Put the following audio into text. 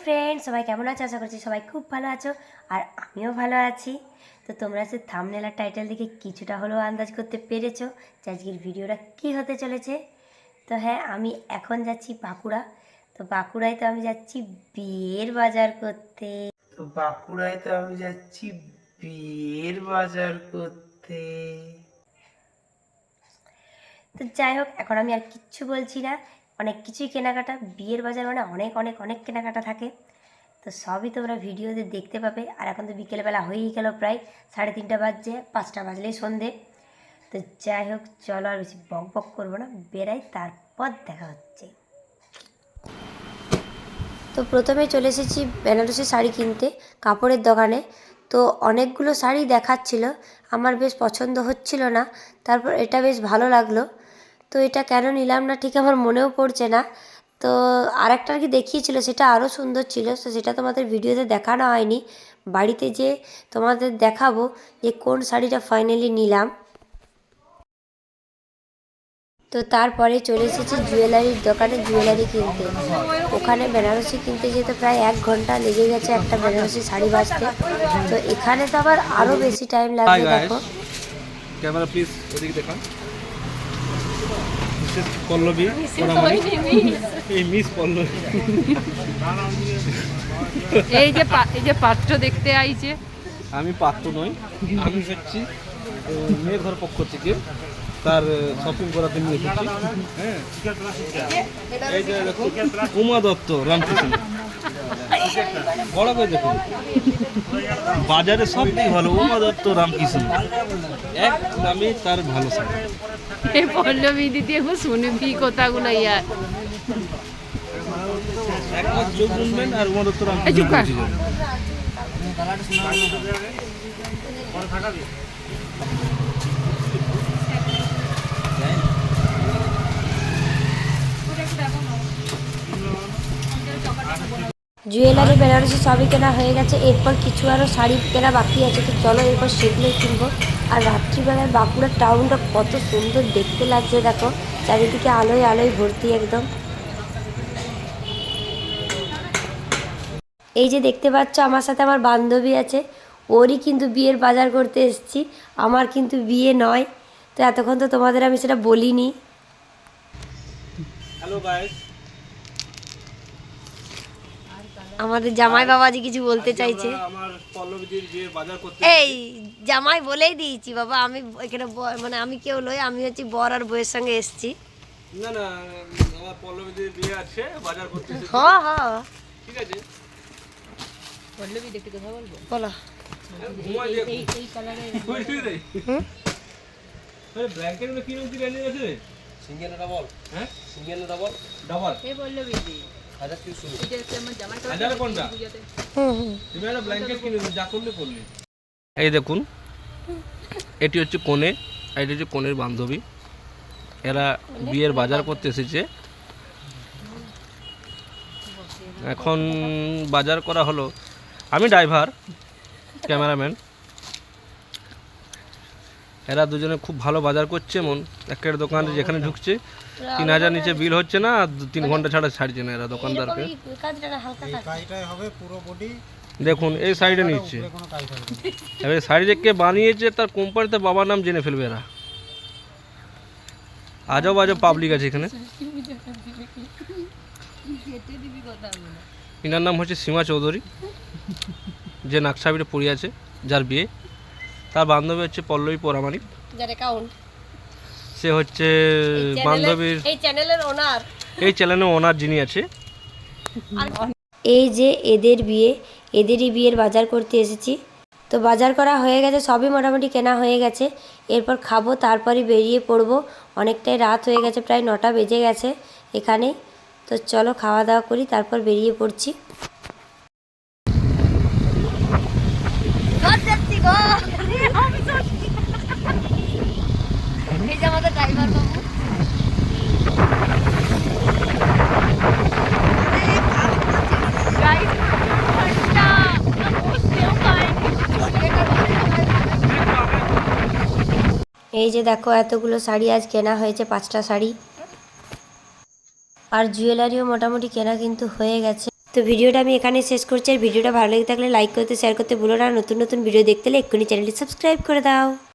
Friends सबाई केमन आछो आशा करछि सबाई खूब भालो आछो और आमिও ভালো আছি। तो তোমরা যে থাম্বনেল আর টাইটেল দেখে কিছুটা হলেও আন্দাজ করতে পেরেছো যে আজকের ভিডিওটা কি হতে চলেছে। তো হ্যাঁ আমি এখন যাচ্ছি বাঁকুড়া। তো বাঁকুড়ায় তো আমি যাচ্ছি বিয়ের বাজার করতে। তো যাই হোক এখন আমি আর কিচ্ছু বলছি না, অনেক কিছুই কেনাকাটা, বিয়ের বাজার মানে অনেক অনেক অনেক কেনাকাটা থাকে। তো সবই তোমরা ভিডিওতে দেখতে পাবে। আর এখন তো বিকেলবেলা হয়েই গেল, প্রায় 3:30 বাজছে, 5টা বাজলেই সন্ধে। তো যাই হোক চলো আর বেশি বক বক করবো না, বেরাই তারপর দেখা হচ্ছে। তো প্রথমে চলে এসেছি বেনারসি শাড়ি কিনতে কাপড়ের দোকানে। তো অনেকগুলো শাড়ি দেখাচ্ছিল, আমার বেশ পছন্দ হচ্ছিল না। তারপর এটা বেশ ভালো লাগলো, তো এটা কেন নিলাম না ঠিক আমার মনেও পড়ছে না। তো আরেকটা আর কি দেখিয়েছিল, সেটা আরও সুন্দর ছিল। তো সেটা তোমাদের ভিডিওতে দেখানো হয়নি, বাড়িতে যে তোমাদের দেখাবো যে কোন শাড়িটা ফাইনালি নিলাম। তো তারপরে চলে এসেছি জুয়েলারির দোকানে জুয়েলারি কিনতে। ওখানে বেনারসি কিনতে যেতে প্রায় 1 ঘন্টা লেগে গেছে একটা বেনারসি শাড়ি বাছতে। তো এখানে তো আবার আরও বেশি টাইম লাগবে। দেখো ক্যামেরা প্লিজ ওদিকে দেখান। পল্লবী এই মিস পল্লবী এই যে পাত্র দেখতে আইছে। আমি পাত্র নই, আমি হচ্ছি মেয়ের ঘর পক্ষ থেকে তার শপিং করাতে নিয়ে এসেছি। হ্যাঁ এই যে দেখো উমা দত্ত রামকৃষ্ণ, বড় করে দেখুন বাজারে সব থেকে ভালো উমা দত্ত রামকৃষ্ণ, এক নামে তার ভালো শাড়ি। এই পল্লবী দিদি এখন শুনবি কথাগুলো ইয়ার একবার চোখ শুনবেন আর উমা দত্ত রামকৃষ্ণ। জুয়েলারি বেনারসি সবই কেনা হয়ে গেছে, এরপর কিছু আরও শাড়ি কেনা বাকি আছে। তো চলো এরপর সেগুলোই কিনবো। আর রাত্রিবেলায় বাঁকুড়ার টাউনটা কত সুন্দর দেখতে লাগছে, দেখো চারিদিকে আলোয় আলোয় ভর্তি একদম। এই যে দেখতে পাচ্ছ আমার সাথে আমার বান্ধবী আছে, ওরই কিন্তু বিয়ের বাজার করতে এসেছি, আমার কিন্তু বিয়ে নয়। তো এতক্ষণ তো তোমাদের আমি সেটা বলিনি। হ্যালো গাইস, আমাদের জামাই বাবাজি কিছু বলতে চাইছে। আমার পল্লবীদের বিয়ের বাজার করতে এই জামাই বলেই দিয়েছি বাবা, আমি এখানে মানে আমি কেউ নই, আমি হচ্ছি বর আর বউয়ের সঙ্গে এসেছি। না না আমার পল্লবীদের বিয়ে আছে, বাজার করতে এসেছি। হ্যাঁ হ্যাঁ ঠিক আছে পল্লবী দেখতে কথা বলবো, বলো। এই কালারে আরে ব্ল্যাঙ্কেট গুলো কি রকম রেঞ্জ আছে? সিঙ্গেল না ডাবল? হ্যাঁ সিঙ্গেল না ডাবল? ডাবল। এই পল্লবী দি 1300। এটা হচ্ছে আমার জামাই তো হাজার কোনটা? তুমি একটা ব্ল্যাঙ্কেট কিনে যা করলে করলে। এই দেখুন এটি হচ্ছে কোণে, আর এটি হচ্ছে কোণের বান্ধবী। এরা বিয়ের বাজার করতে এসেছে। এখন বাজার করা হলো, আমি ড্রাইভার ক্যামেরাম্যান। এরা দুজনে খুব ভালো বাজার করছে, এমন একটা দোকানে যেখানে ঢুকছে 3000 নিচে বিল হচ্ছে না, 3 ঘন্টা ছাড়া ছাড়ছে না এরা দোকানদারকে। দেখুন এই সাইডে নিচ্ছে, এবার সাইড যে কে বানিয়েছে তার কোম্পানিতে বাবার নাম জেনে ফেলবে এরা। আজব আজব পাবলিক আছে এখানে। এনার নাম হচ্ছে সীমা চৌধুরী, যে নাকসাবিরে পড়ে আছে, যার বিয়ে। তার বান্ধবী হচ্ছে পল্লবী পরামানিক, সে হচ্ছে বান্ধবীর এই চ্যানেলের ওনার যিনি আছে। এই যে এদের বিয়ে, এদেরই বিয়ের বাজার করতে এসেছি। তো বাজার করা হয়ে গেছে, সবই মোটামুটি কেনা হয়ে গেছে। এরপর খাবো, তারপরই বেরিয়ে পড়বো। অনেকটাই রাত হয়ে গেছে, প্রায় 9টা বেজে গেছে এখানে। তো চলো খাওয়া দাওয়া করি, তারপর বেরিয়ে পড়ছি। এই যে আমাদের ড্রাইভার বাবু, এই যে দেখো এতগুলো শাড়ি আজ কেনা হয়েছে, 5টা শাড়ি। আর জুয়েলারিও মোটামুটি কেনা কিন্তু হয়ে গেছে। তো ভিডিওটা আমি এখানে শেষ করছি। আর ভিডিওটা ভালো লেগে থাকলে লাইক করতে, শেয়ার করতে ভুলো না। নতুন নতুন ভিডিও দেখতে হলে এক্ষুনি চ্যানেলটি সাবস্ক্রাইব করে দাও।